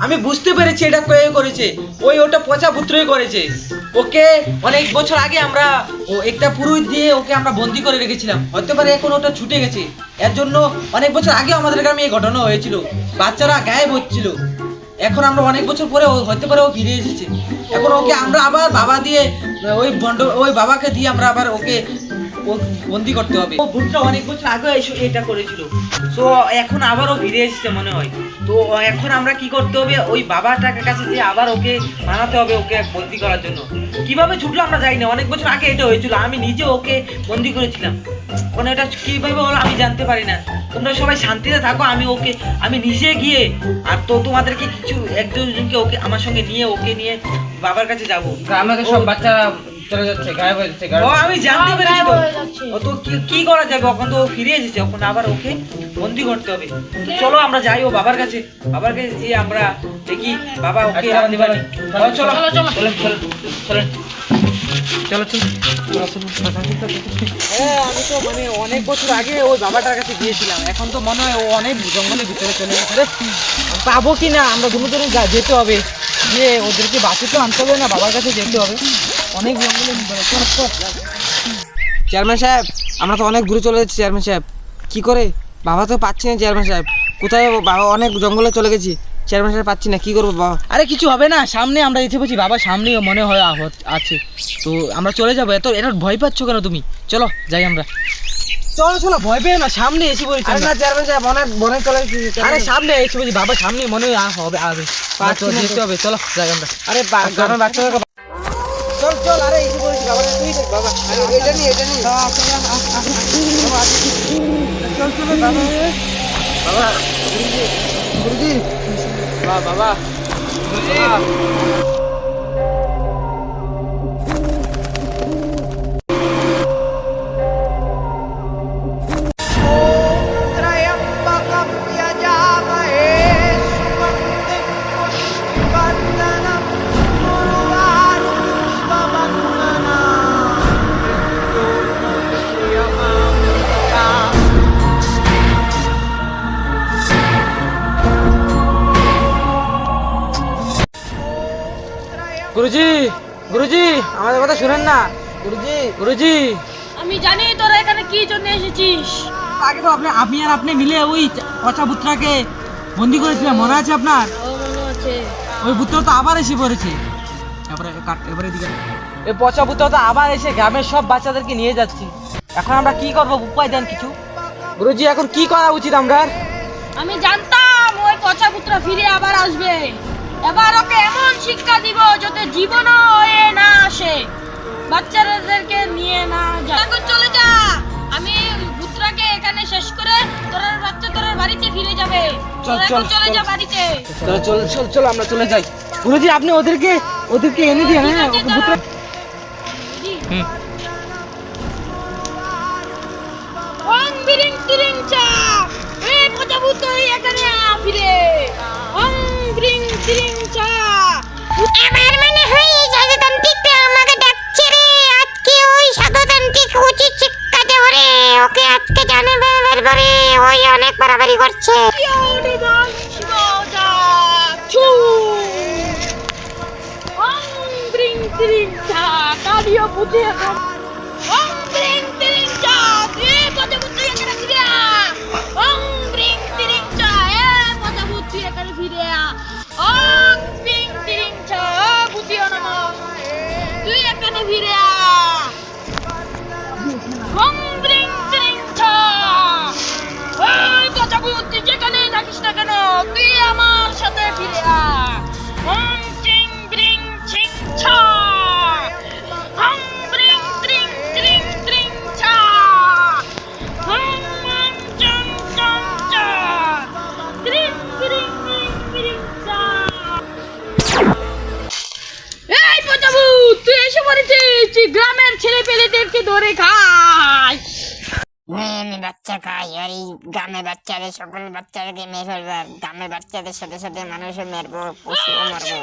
আমি বুঝতে পেরেছি এটা কে করেছে, ওটা পচা পুত্রই করেছে। ওকে অনেক বছর আগে আমরা একটা পুরুষ দিয়ে ওকে আমরা বন্দি করে রেখেছিলাম, হতে পারে এখন ওটা ছুটে গেছে। এর জন্য অনেক বছর আগে আমাদের গ্রামে এই ঘটনা হয়েছিল, বাচ্চারা গায়েব হচ্ছিল। এখন আমরা অনেক বছর পরে হতে পারে ও ফিরে এসেছে। এখন ওকে আমরা আবার বাবা দিয়ে ওই বাবাকে দিয়ে আমরা আবার ওকে বন্দি করতে হবে। ও ভূতটা অনেক বছর আগে এটা করেছিল, তো এখন আবারও ফিরে এসেছে মনে হয়। তো এখন আমরা কি করতে হবে, ওই বাবাটাকে কাছে যে আবার ওকে মানাতে হবে ওকে বন্দি করার জন্য। কিভাবে ছুটলো আমরা জানি না, অনেক বছর আগে এটা হয়েছিল, আমি নিজে ওকে বন্দি করেছিলাম। মানে এটা কিভাবে হলো আমি জানতে পারি না। তোমরা সবাই শান্তিতে থাকো, আমি নিজে গিয়ে আর তো তোমাদেরকে কিছু একজনকে ওকে আমার সঙ্গে নিয়ে ওকে নিয়ে বাবার কাছে যাবো। আমাদের সব বাচ্চারা চলে যাচ্ছে, গায়েব হয়ে যাচ্ছে। আমি জানতে পেরেছি তো। তো কি করা যাবে, এখন তো ফিরে এসেছে, এখন আবার ওকে বন্দি করতে হবে। তো চলো আমরা যাই ও বাবার কাছে গিয়ে আমরা দেখি বাবা ওকে দিবানি। চলো চলো চলো চলো চলো চলো। হ্যাঁ, আমি তো মানে অনেক বছর আগে ওই বাবাটার কাছে গিয়েছিলাম, এখন তো মনে হয় ও অনেক জঙ্গলের ভিতরে চলে গেছে। পাবো কি না, আমরা দুটো যেতে হবে, গিয়ে ওদেরকে বাঁচিয়ে তো আনতে হবে না, বাবার কাছে যেতে হবে। অনেক জঙ্গলের ভিতরে। চেয়ারম্যান সাহেব, আমরা তো অনেক দূরে চলে যাচ্ছি। চেয়ারম্যান সাহেব কি করে, বাবা তো পাচ্ছি না। চেয়ারম্যান সাহেব কোথায়, বাবা অনেক জঙ্গলে চলে গেছি। চেয়ারম্যান সাহেব পাচ্ছি না, কি করবো বাবা? আরে কিছু হবে না, সামনে আমরা এসে বলছি, বাবা সামনেই মনে হয় আছে। তো আমরা চলে যাবো। এটা ভয় পাচ্ছ কেন তুমি? চলো যাই আমরা। চলো চলো, ভয় পেয়ে না, সামনে এসে বলছি। না চেয়ারম্যান সাহেব, অনেক চলে গেছি। আরে সামনে এসে বলছি, বাবা সামনে মনে হয় হবে যেতে হবে। চলো যাই আমরা। আরে গ্রামের বাচ্চাদের চল চল। আরে এসে বলছি, বাবা তুই দেখ বাবা, এটা নিয়ে চল চলো বাবা। বাবা গুরুজি, বাবা গুরুজি, গুরুজি আমাদের কথা শুনেন না। গুরুজি, গুরুজি আমি জানি তোরা এখানে কি জন্য এসেছিস। আগে তো আপনি মিলে ওই পচা পুত্রাকে বন্দি করেছিলেন, মনে আছে আপনার? মনে আছে। ওই পুত্র তো আবার এসে পড়েছে। এবারে দিকে এই পচা পুত্র তো আবার এসে গ্রামের সব বাচ্চাদেরকে নিয়ে যাচ্ছে। এখন আমরা কি করবো, উপায় দেন কিছু। গুরুজি এখন কি করা উচিত আমরা? আমি জানতাম ওই পচা পুত্র ফিরে আবার আসবে। এবার ওকে এমন শিক্ষা দিব যাতে জীবনও হয়ে না আসে, বাচ্চাদেরকে নিয়ে না যায়। এখন চলে যা, আমি পুত্রকে এখানে শেষ করে তোর বাড়িতে ফিরে যাবে। চলে যা বাড়িতে। চল আমরা চলে যাই। গুরুজি আপনি ওদেরকে এনে দিয়ে হ্যাঁ পুত্র। ওং বিরিং তিরিং চা, এই পচা পুত্র এখানে ফিরে। ওং বিরিং তিরিং চা। আমার মনে হয় এই সাধুতান্ত্রিকটা আমাকে ডাকছে রে। আজকে ওই সাধুতান্ত্রিক উচিত শিক্ষা দেব রে। ওকে আজকে জানে বেরবারে, ওই অনেক বাড়াবাড়ি করছে। ওং বিরিং তিরিং চা, কালিও বুঝে এখন। ওং বিরিং তিরিং চা, এই পচা পুত্র এখানে ফিরে আ। ওং বিরিং তিরিং চা, এই পচা পুত্র এখানে ফিরে আ। ওং বিরিং তিরিং চা, বুঝিও না তুই এখানে ফিরে আ। ওং বিরিং তিরিং চা, এই পচা পুত্র যেখানে থাকিস না কেন তুই আমার সাথে ফিরে আ। ওং চিং বিরিং চিং চা, ওং বিরিং ত্রিং ত্রিং ত্রিং চা, ওং মং চং চং চা, ত্রিং বিরিং বিরিং বিরিং চা। এই পচা ভূত, তুই এসে পড়েছিস, তুই গ্রামের ছেলে পেলেদেরকে ধরে খাস। আমি বাচ্চা খাই, আর এই গ্রামের বাচ্চাদের সকল বাচ্চাদেরকে মেরে ফেলবো। গ্রামের বাচ্চাদের সাথে সাথে মানুষও মারবো, পশুও মারবো।